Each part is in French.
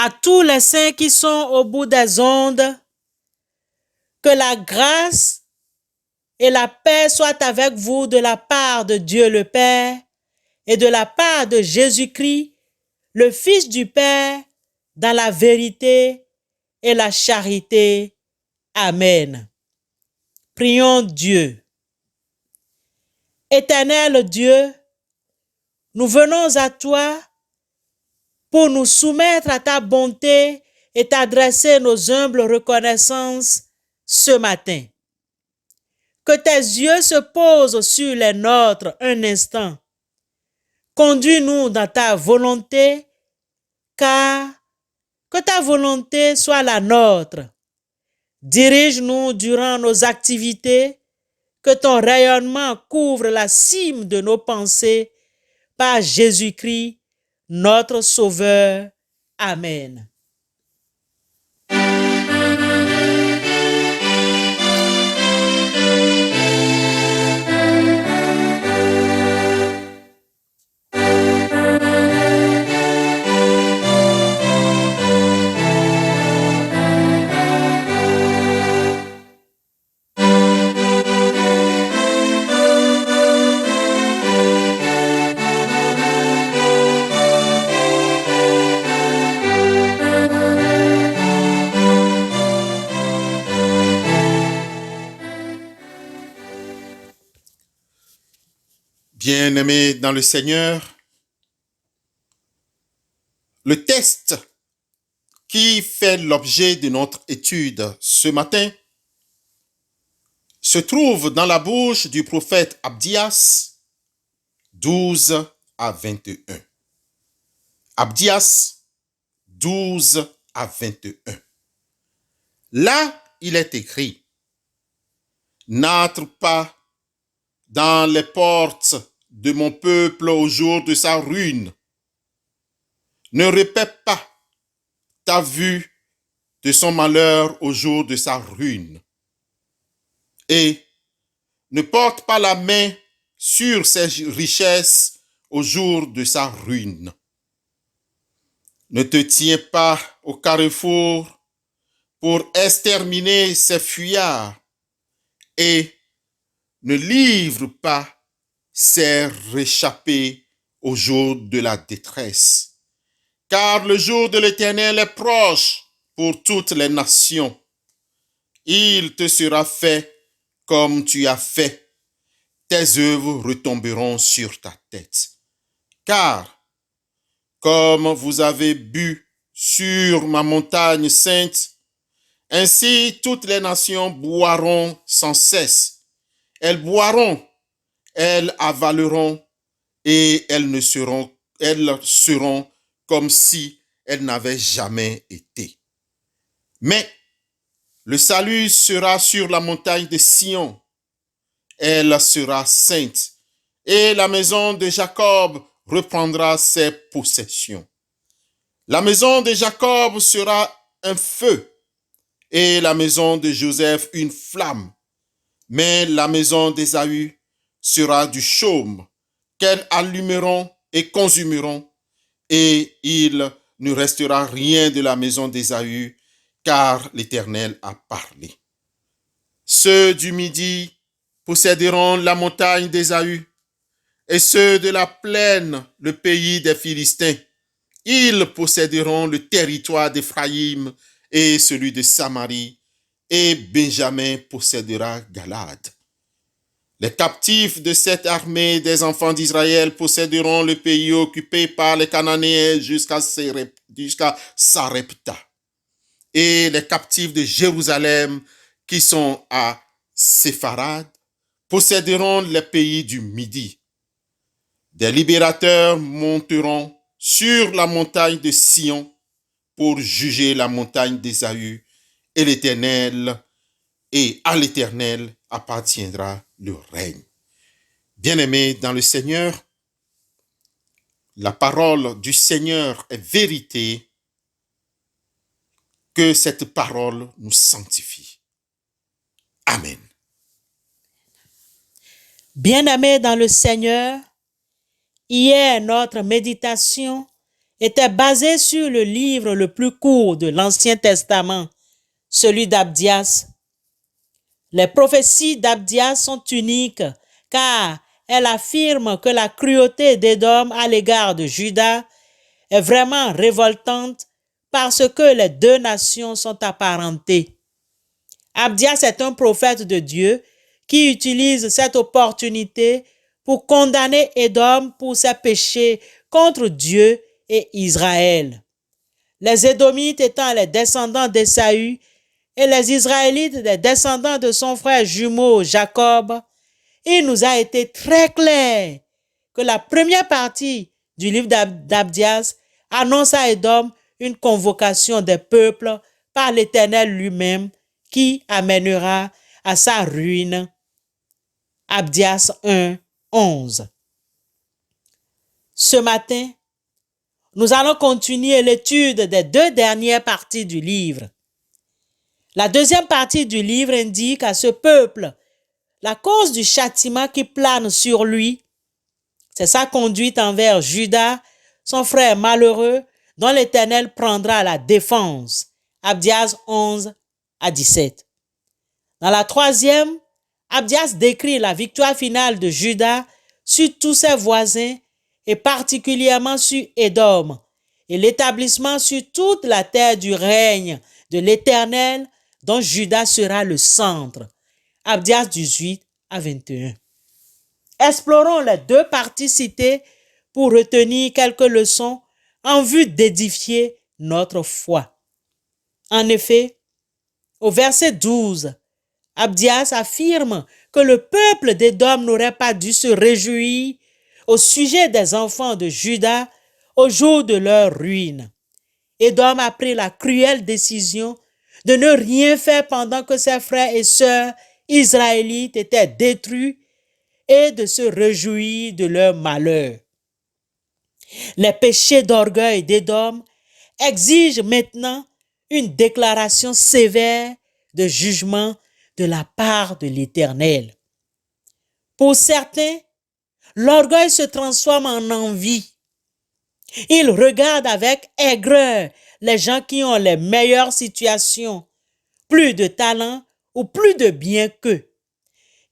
À tous les saints qui sont au bout des ondes, que la grâce et la paix soient avec vous de la part de Dieu le Père et de la part de Jésus-Christ, le Fils du Père, dans la vérité et la charité. Amen. Prions Dieu. Éternel Dieu, nous venons à toi pour nous soumettre à ta bonté et t'adresser nos humbles reconnaissances ce matin. Que tes yeux se posent sur les nôtres un instant. Conduis-nous dans ta volonté, car que ta volonté soit la nôtre. Dirige-nous durant nos activités, que ton rayonnement couvre la cime de nos pensées, par Jésus-Christ, notre Sauveur. Amen. Bien-aimés dans le Seigneur, le texte qui fait l'objet de notre étude ce matin se trouve dans la bouche du prophète Abdias 12 à 21. Abdias 12 à 21. Là, il est écrit: n'entre pas dans les portes de mon peuple au jour de sa ruine. Ne répète pas ta vue de son malheur au jour de sa ruine. Et ne porte pas la main sur ses richesses au jour de sa ruine. Ne te tiens pas au carrefour pour exterminer ses fuyards et ne livre pas ses réchappés au jour de la détresse. Car le jour de l'Éternel est proche pour toutes les nations. Il te sera fait comme tu as fait. Tes œuvres retomberont sur ta tête. Car, comme vous avez bu sur ma montagne sainte, ainsi toutes les nations boiront sans cesse. Elles boiront, elles avaleront, et elles seront comme si elles n'avaient jamais été. Mais le salut sera sur la montagne de Sion. Elle sera sainte, et la maison de Jacob reprendra ses possessions. La maison de Jacob sera un feu, et la maison de Joseph une flamme. Mais la maison d'Ésaü sera du chaume, qu'elles allumeront et consumeront, et il ne restera rien de la maison d'Ésaü, car l'Éternel a parlé. Ceux du Midi posséderont la montagne d'Ésaü, et ceux de la plaine, le pays des Philistins. Ils posséderont le territoire d'Éphraïm et celui de Samarie, et Benjamin possédera Galade. Les captifs de cette armée des enfants d'Israël posséderont le pays occupé par les Cananéens jusqu'à Sarepta. Et les captifs de Jérusalem qui sont à Sépharad posséderont les pays du Midi. Des libérateurs monteront sur la montagne de Sion pour juger la montagne d'Ésaü, et à l'Éternel appartiendra le règne. Bien-aimés dans le Seigneur, la parole du Seigneur est vérité. Que cette parole nous sanctifie. Amen. Bien-aimés dans le Seigneur, hier notre méditation était basé sur le livre le plus court de l'Ancien Testament, celui d'Abdias. Les prophéties d'Abdias sont uniques car elles affirment que la cruauté d'Édom à l'égard de Juda est vraiment révoltante parce que les deux nations sont apparentées. Abdias est un prophète de Dieu qui utilise cette opportunité pour condamner Édom pour ses péchés contre Dieu et Israël. Les Édomites étant les descendants d'Ésaü et les Israélites les descendants de son frère jumeau Jacob, il nous a été très clair que la première partie du livre d'Abdias annonce à Édom une convocation des peuples par l'Éternel lui-même qui amènera à sa ruine. Abdias 1, 11. Ce matin, nous allons continuer l'étude des deux dernières parties du livre. La deuxième partie du livre indique à ce peuple la cause du châtiment qui plane sur lui. C'est sa conduite envers Juda, son frère malheureux, dont l'Éternel prendra la défense. Abdias 11 à 17. Dans la troisième, Abdias décrit la victoire finale de Juda sur tous ses voisins et particulièrement sur Édom et l'établissement sur toute la terre du règne de l'Éternel dont Juda sera le centre. Abdias 18 à 21. Explorons les deux parties citées pour retenir quelques leçons en vue d'édifier notre foi. En effet, au verset 12, Abdias affirme que le peuple d'Édom n'aurait pas dû se réjouir au sujet des enfants de Juda au jour de leur ruine. Édom a pris la cruelle décision de ne rien faire pendant que ses frères et sœurs israélites étaient détruits et de se réjouir de leur malheur. Les péchés d'orgueil d'Édom exigent maintenant une déclaration sévère de jugement de la part de l'Éternel. Pour certains, l'orgueil se transforme en envie. Ils regardent avec aigreur les gens qui ont les meilleures situations, plus de talent ou plus de biens qu'eux.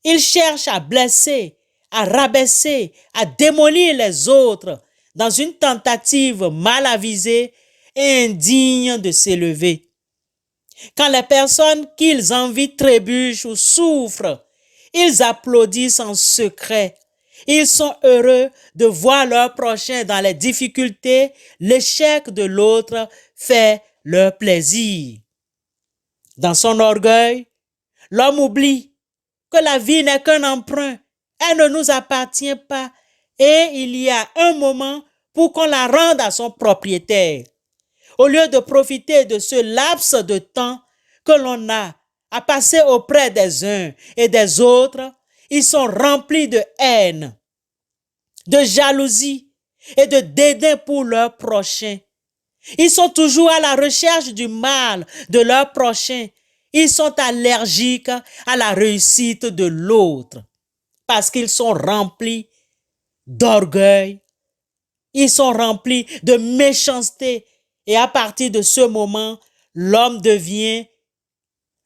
Ils cherchent à blesser, à rabaisser, à démolir les autres dans une tentative mal avisée et indigne de s'élever. Quand les personnes qu'ils envient trébuchent ou souffrent, ils applaudissent en secret. Ils sont heureux de voir leur prochain dans les difficultés. L'échec de l'autre fait leur plaisir. Dans son orgueil, l'homme oublie que la vie n'est qu'un emprunt. Elle ne nous appartient pas et il y a un moment pour qu'on la rende à son propriétaire. Au lieu de profiter de ce laps de temps que l'on a à passer auprès des uns et des autres, ils sont remplis de haine, de jalousie et de dédain pour leur prochain. Ils sont toujours à la recherche du mal de leur prochain. Ils sont allergiques à la réussite de l'autre parce qu'ils sont remplis d'orgueil. Ils sont remplis de méchanceté et à partir de ce moment, l'homme devient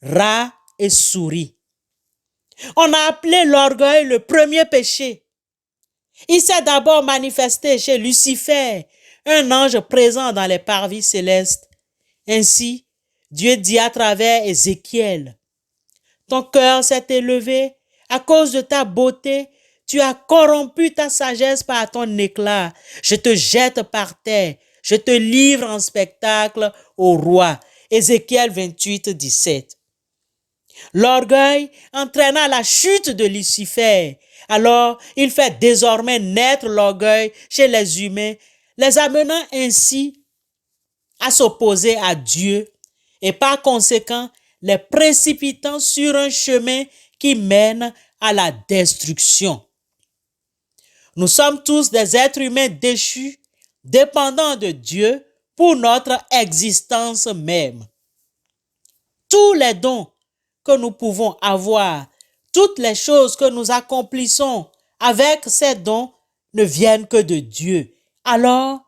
rat et souris. On a appelé l'orgueil le premier péché. Il s'est d'abord manifesté chez Lucifer, un ange présent dans les parvis célestes. Ainsi, Dieu dit à travers Ézéchiel, « Ton cœur s'est élevé à cause de ta beauté, tu as corrompu ta sagesse par ton éclat. Je te jette par terre, je te livre en spectacle au roi. » Ézéchiel 28, 17. L'orgueil entraîna la chute de Lucifer. Alors, il fait désormais naître l'orgueil chez les humains, les amenant ainsi à s'opposer à Dieu et par conséquent les précipitant sur un chemin qui mène à la destruction. Nous sommes tous des êtres humains déchus, dépendants de Dieu pour notre existence même. Tous les dons que nous pouvons avoir, toutes les choses que nous accomplissons avec ces dons ne viennent que de Dieu. Alors,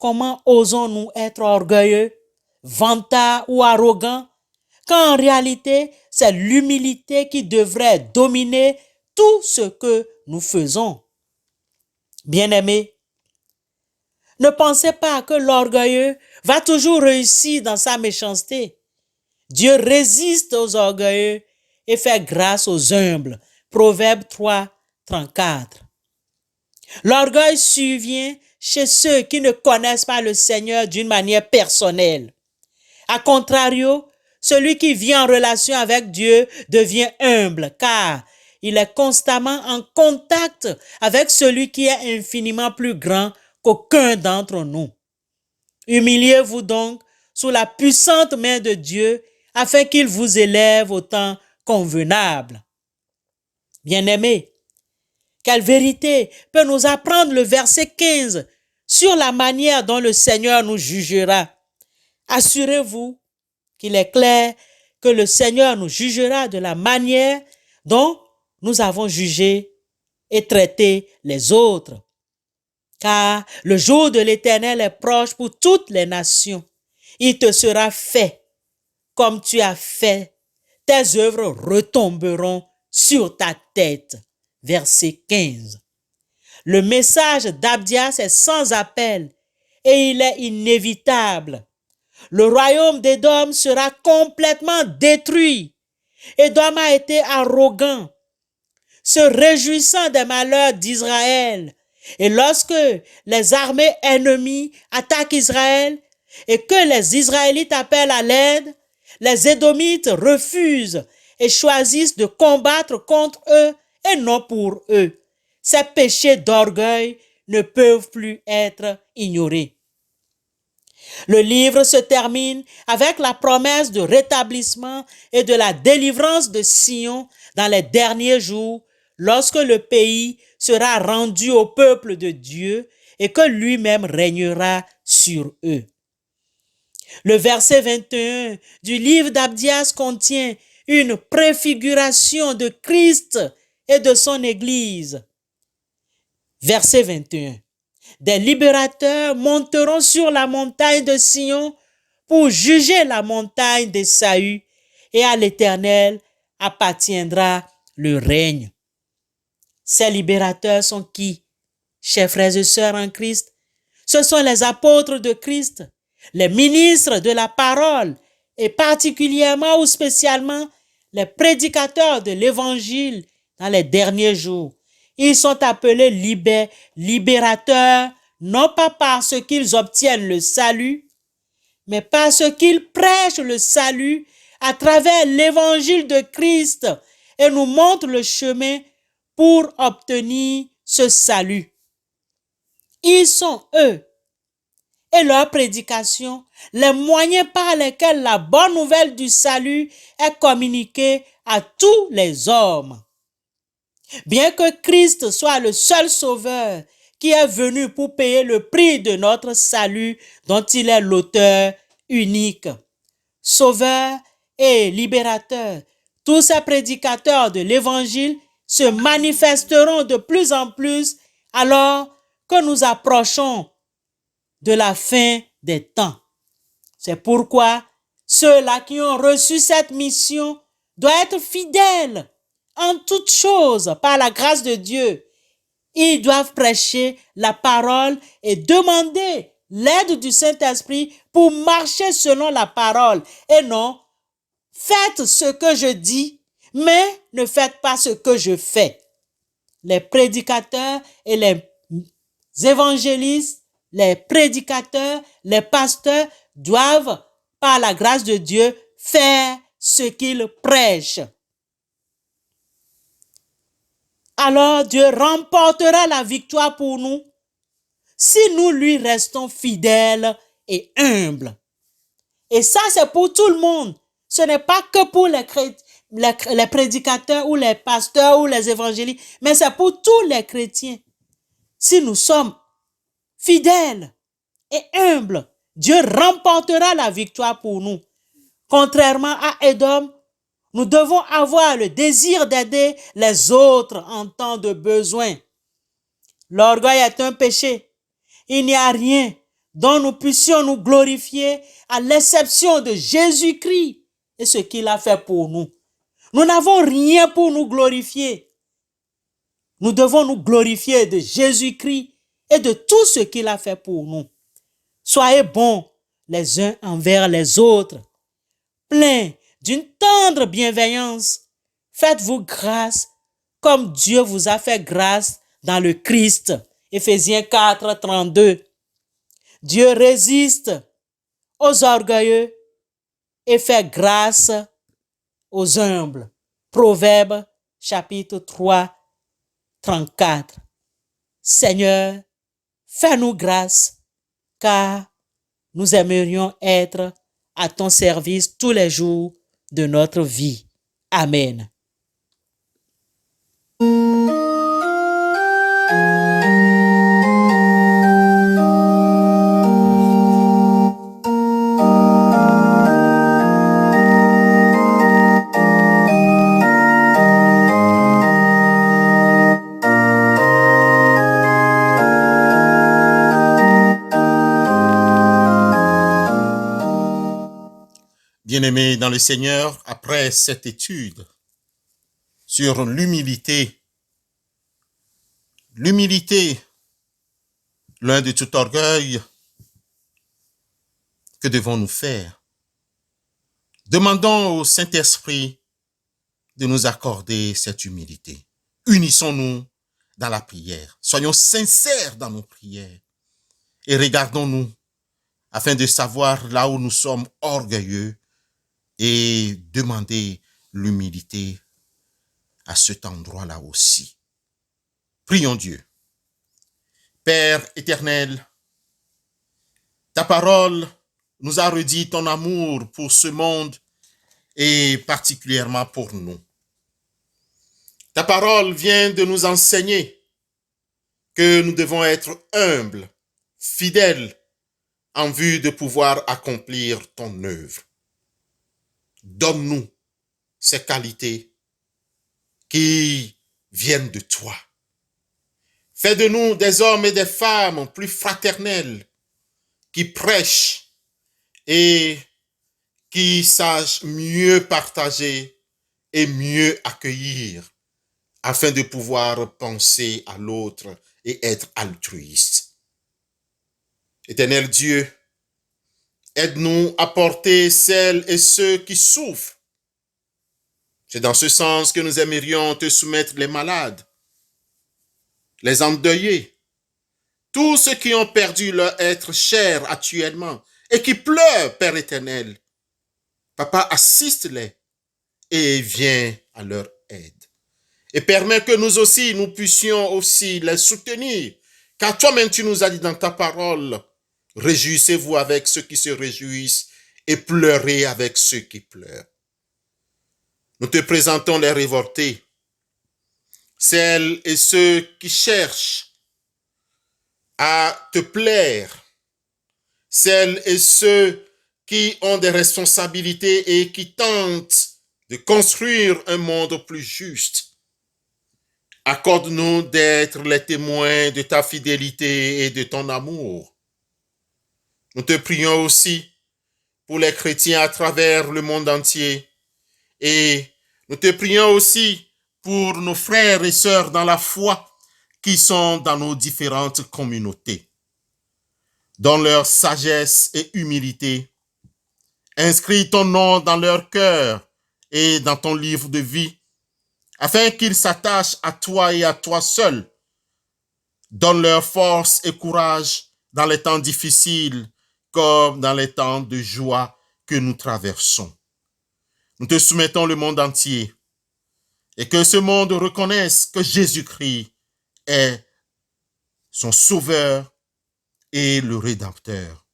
comment osons-nous être orgueilleux, vantards ou arrogants, quand en réalité, c'est l'humilité qui devrait dominer tout ce que nous faisons. Bien-aimés, ne pensez pas que l'orgueilleux va toujours réussir dans sa méchanceté. Dieu résiste aux orgueilleux et fait grâce aux humbles. Proverbe 3, 34. L'orgueil survient chez ceux qui ne connaissent pas le Seigneur d'une manière personnelle. A contrario, celui qui vit en relation avec Dieu devient humble car il est constamment en contact avec celui qui est infiniment plus grand qu'aucun d'entre nous. Humiliez-vous donc sous la puissante main de Dieu afin qu'il vous élève au temps convenable. Bien-aimés, quelle vérité peut nous apprendre le verset 15 sur la manière dont le Seigneur nous jugera? Assurez-vous qu'il est clair que le Seigneur nous jugera de la manière dont nous avons jugé et traité les autres. Car le jour de l'Éternel est proche pour toutes les nations. Il te sera fait comme tu as fait. Tes œuvres retomberont sur ta tête. Verset 15. Le message d'Abdias est sans appel et il est inévitable. Le royaume d'Édom sera complètement détruit. Édom a été arrogant, se réjouissant des malheurs d'Israël. Et lorsque les armées ennemies attaquent Israël et que les Israélites appellent à l'aide, les Édomites refusent et choisissent de combattre contre eux et non pour eux. Ces péchés d'orgueil ne peuvent plus être ignorés. Le livre se termine avec la promesse de rétablissement et de la délivrance de Sion dans les derniers jours, lorsque le pays sera rendu au peuple de Dieu et que lui-même régnera sur eux. Le verset 21 du livre d'Abdias contient une préfiguration de Christ et de son Église. Verset 21. Des libérateurs monteront sur la montagne de Sion pour juger la montagne d'Ésaü, et à l'Éternel appartiendra le règne. Ces libérateurs sont qui, chers frères et sœurs en Christ? Ce sont les apôtres de Christ, les ministres de la parole, et particulièrement ou spécialement les prédicateurs de l'Évangile dans les derniers jours. Ils sont appelés libérateurs, non pas parce qu'ils obtiennent le salut, mais parce qu'ils prêchent le salut à travers l'évangile de Christ et nous montrent le chemin pour obtenir ce salut. Ils sont eux et leur prédication, les moyens par lesquels la bonne nouvelle du salut est communiquée à tous les hommes. Bien que Christ soit le seul sauveur qui est venu pour payer le prix de notre salut dont il est l'auteur unique. Sauveur et libérateur, tous ces prédicateurs de l'évangile se manifesteront de plus en plus alors que nous approchons de la fin des temps. C'est pourquoi ceux-là qui ont reçu cette mission doivent être fidèles en toutes choses par la grâce de Dieu. Ils doivent prêcher la parole et demander l'aide du Saint-Esprit pour marcher selon la parole. Et non, faites ce que je dis, mais ne faites pas ce que je fais. Les prédicateurs et les évangélistes, les prédicateurs, les pasteurs doivent, par la grâce de Dieu, faire ce qu'ils prêchent. Alors Dieu remportera la victoire pour nous si nous lui restons fidèles et humbles. Et ça, c'est pour tout le monde. Ce n'est pas que pour les prédicateurs ou les pasteurs ou les évangélistes, mais c'est pour tous les chrétiens. Si nous sommes fidèles et humbles, Dieu remportera la victoire pour nous. Contrairement à Édom, nous devons avoir le désir d'aider les autres en temps de besoin. L'orgueil est un péché. Il n'y a rien dont nous puissions nous glorifier à l'exception de Jésus-Christ et ce qu'il a fait pour nous. Nous n'avons rien pour nous glorifier. Nous devons nous glorifier de Jésus-Christ et de tout ce qu'il a fait pour nous. Soyez bons les uns envers les autres, pleins d'une tendre bienveillance. Faites-vous grâce comme Dieu vous a fait grâce dans le Christ. Éphésiens 4, 32. Dieu résiste aux orgueilleux et fait grâce aux humbles. Proverbes chapitre 3, 34. Seigneur, fais-nous grâce, car nous aimerions être à ton service tous les jours de notre vie. Amen. Bien-aimés dans le Seigneur, après cette étude sur l'humilité, loin de tout orgueil, que devons-nous faire? Demandons au Saint-Esprit de nous accorder cette humilité. Unissons-nous dans la prière. Soyons sincères dans nos prières et regardons-nous afin de savoir là où nous sommes orgueilleux et demander l'humilité à cet endroit-là aussi. Prions Dieu. Père éternel, ta parole nous a redit ton amour pour ce monde et particulièrement pour nous. Ta parole vient de nous enseigner que nous devons être humbles, fidèles, en vue de pouvoir accomplir ton œuvre. Donne-nous ces qualités qui viennent de toi. Fais de nous des hommes et des femmes plus fraternels, qui prêchent et qui sachent mieux partager et mieux accueillir, afin de pouvoir penser à l'autre et être altruiste. Éternel Dieu, aide-nous à porter celles et ceux qui souffrent. C'est dans ce sens que nous aimerions te soumettre les malades, les endeuillés, tous ceux qui ont perdu leur être cher actuellement et qui pleurent, Père éternel. Papa, assiste-les et viens à leur aide. Et permets que nous aussi, nous puissions aussi les soutenir. Car toi-même, tu nous as dit dans ta parole, réjouissez-vous avec ceux qui se réjouissent et pleurez avec ceux qui pleurent. Nous te présentons les révoltés, celles et ceux qui cherchent à te plaire, celles et ceux qui ont des responsabilités et qui tentent de construire un monde plus juste. Accorde-nous d'être les témoins de ta fidélité et de ton amour. Nous te prions aussi pour les chrétiens à travers le monde entier et nous te prions aussi pour nos frères et sœurs dans la foi qui sont dans nos différentes communautés. Dans leur sagesse et humilité, inscris ton nom dans leur cœur et dans ton livre de vie, afin qu'ils s'attachent à toi et à toi seul. Donne leur force et courage dans les temps difficiles comme dans les temps de joie que nous traversons. Nous te soumettons le monde entier et que ce monde reconnaisse que Jésus-Christ est son sauveur et le Rédempteur.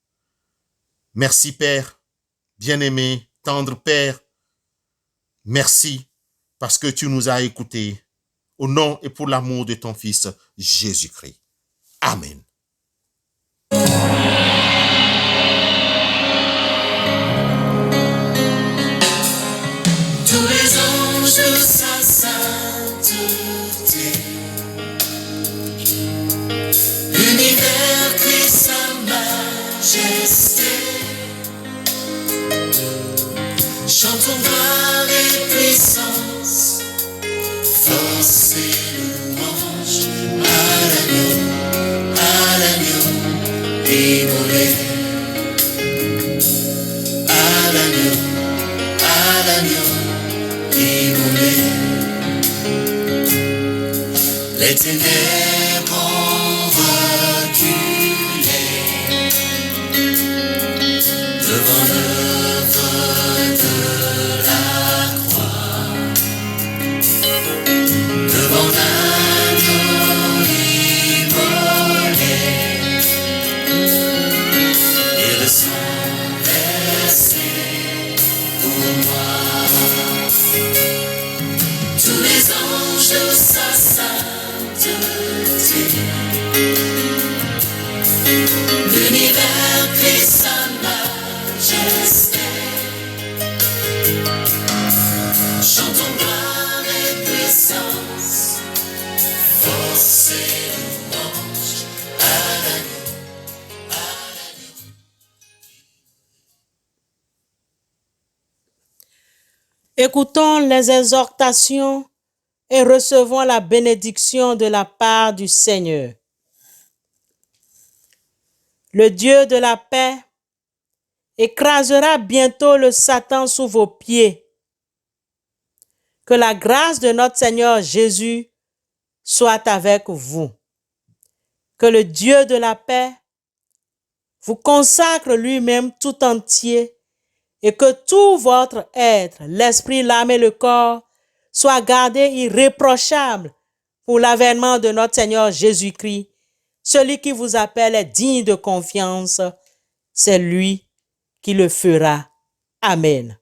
Merci Père, bien-aimé, tendre Père. Merci parce que tu nous as écoutés. Au nom et pour l'amour de ton Fils, Jésus-Christ. Amen. Tous les anges de sa sainteté, l'univers crie sa majesté. Chantons gloire et puissance, force et louange à l'agneau immolé, à l'agneau immolé. Les ténèbres ont reculé devant l'œuvre de la croix, devant l'agneau immolé et le sang versé pour moi. Tous les anges de sa sainteté, l'univers crie sa majesté. Chantons gloire et puissance, force et louange à l'agneau, à l'agneau. Écoutons les exhortations et recevons la bénédiction de la part du Seigneur. Le Dieu de la paix écrasera bientôt le Satan sous vos pieds. Que la grâce de notre Seigneur Jésus soit avec vous. Que le Dieu de la paix vous consacre lui-même tout entier et que tout votre être, l'esprit, l'âme et le corps, soit gardé irréprochable pour l'avènement de notre Seigneur Jésus-Christ. Celui qui vous appelle est digne de confiance. C'est lui qui le fera. Amen.